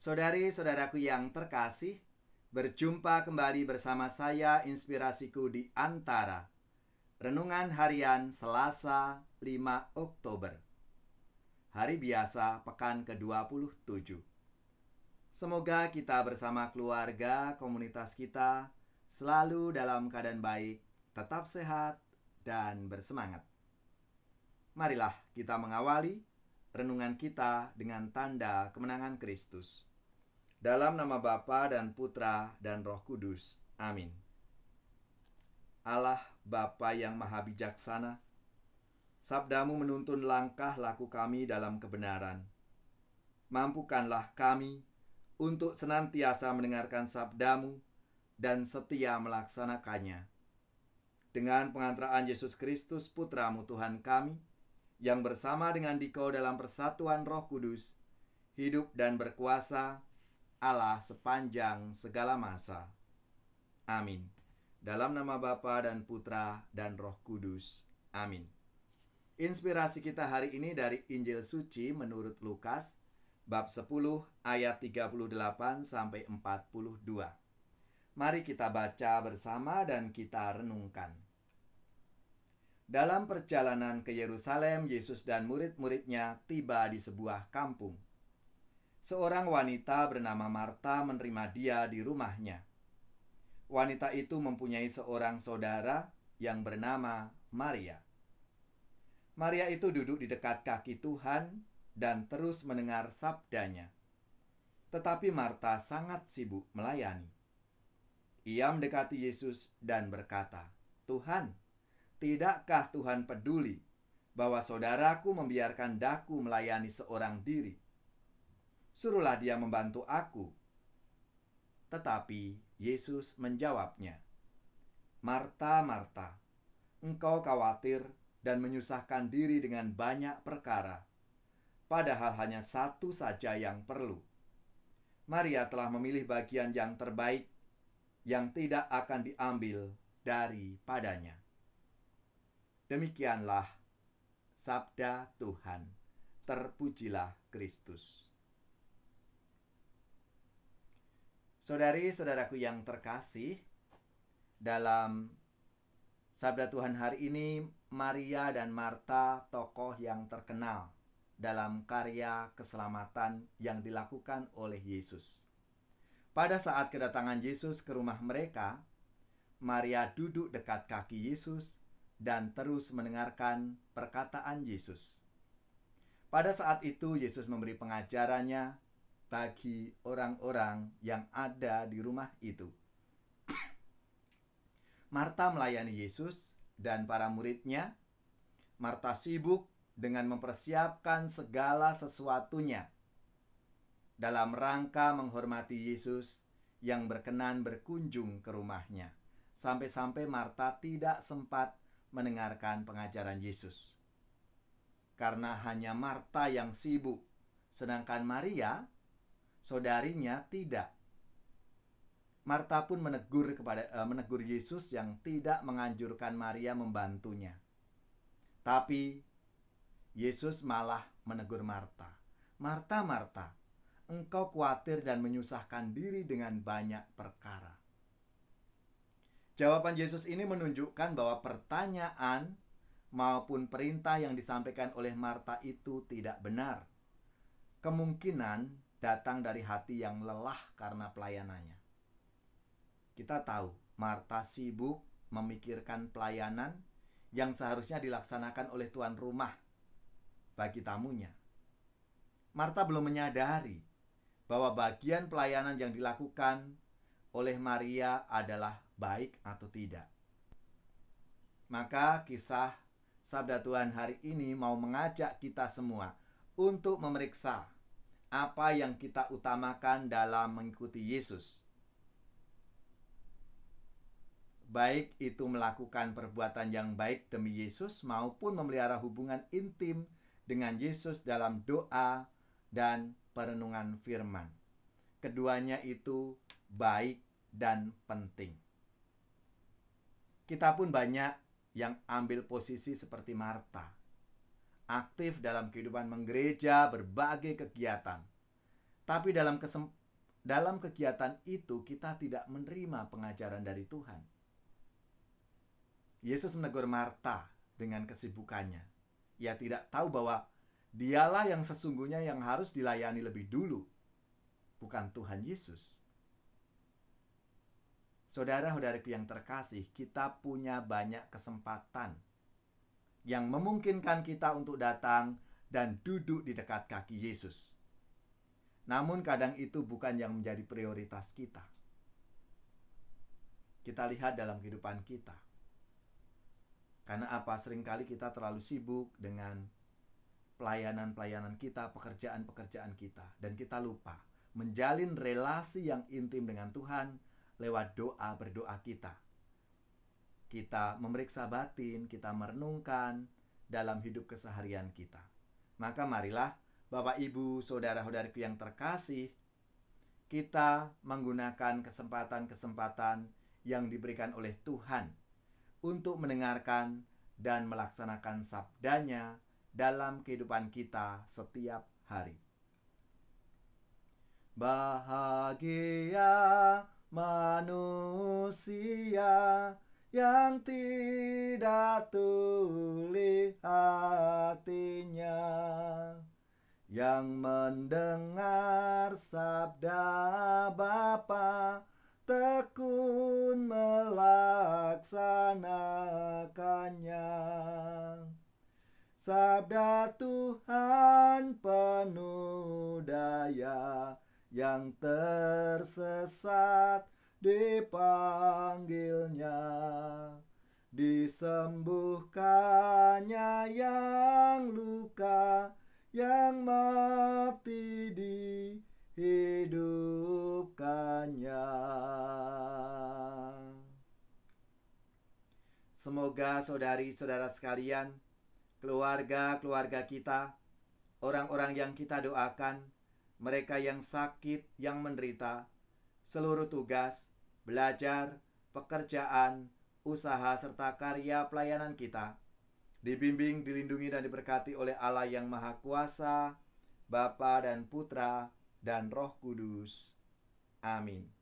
Saudari-saudaraku yang terkasih, berjumpa kembali bersama saya Inspirasiku di Antara. Renungan Harian Selasa 5 Oktober. Hari biasa pekan ke-27. Semoga kita bersama keluarga, komunitas kita selalu dalam keadaan baik, tetap sehat, dan bersemangat. Marilah kita mengawali renungan kita dengan tanda kemenangan Kristus. Dalam nama Bapa dan Putra dan Roh Kudus. Amin. Allah Bapa yang Maha Bijaksana, sabdamu menuntun langkah laku kami dalam kebenaran. Mampukanlah kami untuk senantiasa mendengarkan sabdamu dan setia melaksanakannya. Dengan pengantaraan Yesus Kristus Putramu Tuhan kami, yang bersama dengan Dikau dalam persatuan Roh Kudus, hidup dan berkuasa Allah sepanjang segala masa. Amin. Dalam nama Bapa dan Putra dan Roh Kudus. Amin. Inspirasi kita hari ini dari Injil Suci menurut Lukas, bab 10 ayat 38 sampai 42. Mari kita baca bersama dan kita renungkan. Dalam perjalanan ke Yerusalem, Yesus dan murid-muridnya tiba di sebuah kampung. Seorang wanita bernama Marta menerima dia di rumahnya. Wanita itu mempunyai seorang saudara yang bernama Maria. Maria itu duduk di dekat kaki Tuhan dan terus mendengar sabdanya. Tetapi Marta sangat sibuk melayani. Ia mendekati Yesus dan berkata, "Tuhan, tidakkah Tuhan peduli bahwa saudaraku membiarkan daku melayani seorang diri? Suruhlah dia membantu aku." Tetapi Yesus menjawabnya, "Marta, Marta, engkau khawatir dan menyusahkan diri dengan banyak perkara, padahal hanya satu saja yang perlu. Maria telah memilih bagian yang terbaik, yang tidak akan diambil daripadanya." Demikianlah sabda Tuhan. Terpujilah Kristus. Saudari-saudaraku yang terkasih, dalam sabda Tuhan hari ini, Maria dan Marta tokoh yang terkenal dalam karya keselamatan yang dilakukan oleh Yesus. Pada saat kedatangan Yesus ke rumah mereka, Maria duduk dekat kaki Yesus dan terus mendengarkan perkataan Yesus. Pada saat itu Yesus memberi pengajarannya bagi orang-orang yang ada di rumah itu. Marta melayani Yesus dan para muridnya. Marta sibuk dengan mempersiapkan segala sesuatunya dalam rangka menghormati Yesus yang berkenan berkunjung ke rumahnya. Sampai-sampai Marta tidak sempat mendengarkan pengajaran Yesus. Karena hanya Marta yang sibuk, sedangkan Maria, saudarinya, tidak. Marta pun menegur Yesus yang tidak menganjurkan Maria membantunya. Tapi Yesus malah menegur Marta. "Marta, Marta, engkau khawatir dan menyusahkan diri dengan banyak perkara." Jawaban Yesus ini menunjukkan bahwa pertanyaan maupun perintah yang disampaikan oleh Marta itu tidak benar. Kemungkinan datang dari hati yang lelah karena pelayanannya. Kita tahu Marta sibuk memikirkan pelayanan yang seharusnya dilaksanakan oleh tuan rumah bagi tamunya. Marta belum menyadari bahwa bagian pelayanan yang dilakukan oleh Maria adalah baik atau tidak. Maka kisah sabda Tuhan hari ini mau mengajak kita semua untuk memeriksa apa yang kita utamakan dalam mengikuti Yesus. Baik itu melakukan perbuatan yang baik demi Yesus maupun memelihara hubungan intim dengan Yesus dalam doa dan perenungan firman. Keduanya itu baik dan penting. Kita pun banyak yang ambil posisi seperti Marta, aktif dalam kehidupan menggereja, berbagai kegiatan. Tapi dalam kegiatan itu kita tidak menerima pengajaran dari Tuhan. Yesus menegur Marta dengan kesibukannya. Ia tidak tahu bahwa dialah yang sesungguhnya yang harus dilayani lebih dulu, bukan Tuhan Yesus. Saudara-saudariku yang terkasih, kita punya banyak kesempatan yang memungkinkan kita untuk datang dan duduk di dekat kaki Yesus. Namun kadang itu bukan yang menjadi prioritas kita. Kita lihat dalam kehidupan kita. Karena apa? Seringkali kita terlalu sibuk dengan pelayanan-pelayanan kita, pekerjaan-pekerjaan kita. Dan kita lupa menjalin relasi yang intim dengan Tuhan lewat berdoa kita. Kita memeriksa batin, kita merenungkan dalam hidup keseharian kita. Maka marilah Bapak, Ibu, saudara-saudariku yang terkasih, kita menggunakan kesempatan-kesempatan yang diberikan oleh Tuhan untuk mendengarkan dan melaksanakan sabdanya dalam kehidupan kita setiap hari. Bahagia manusia yang tidak tuli hatinya, yang mendengar sabda Bapa, tekun melaksanakannya. Sabda Tuhan penuh daya, yang tersesat dipanggilnya, disembuhkannya yang luka, yang mati dihidupkannya. Semoga saudari-saudara sekalian, keluarga-keluarga kita, orang-orang yang kita doakan, mereka yang sakit, yang menderita, seluruh tugas, belajar, pekerjaan, usaha, serta karya pelayanan kita, dibimbing, dilindungi, dan diberkati oleh Allah yang Maha Kuasa, Bapa dan Putra dan Roh Kudus. Amin.